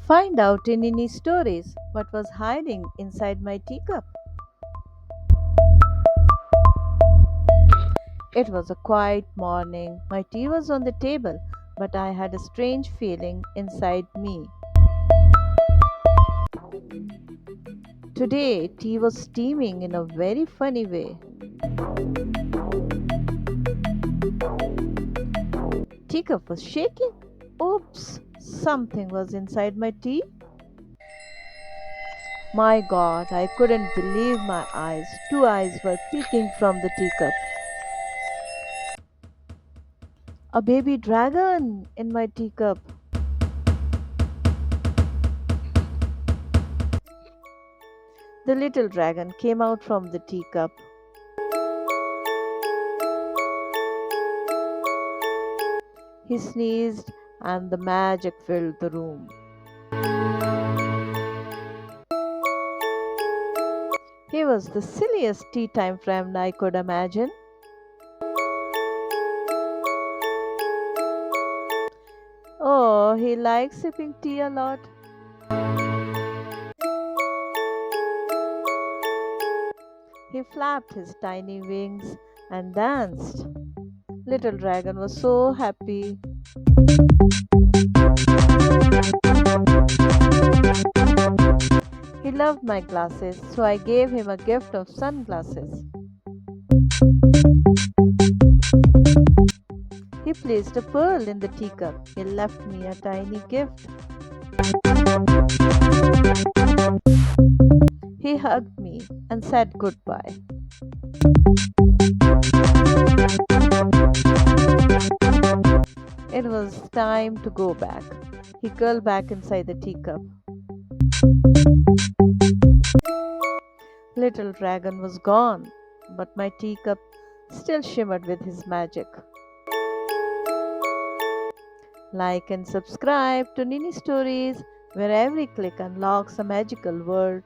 Find out in Nini stories what was hiding inside my teacup. It was a quiet morning. My tea was on the table, but I had a strange feeling inside me. Today, tea was steaming in a very funny way. Teacup was shaking. Oops, something was inside my tea. My god, I couldn't believe my eyes. Two eyes were peeking from the teacup. A baby dragon in my teacup. The little dragon came out from the teacup. He sneezed, and the magic filled the room. He was the silliest tea time friend I could imagine. Oh, he likes sipping tea a lot. He flapped his tiny wings and danced. Little dragon was so happy. He loved my glasses, so I gave him a gift of sunglasses. He placed a pearl in the teacup. He left me a tiny gift. He hugged me and said goodbye. It was time to go back. He curled back inside the teacup. Little dragon was gone, but my teacup still shimmered with his magic. Like and subscribe to Nini Stories, where every click unlocks a magical world.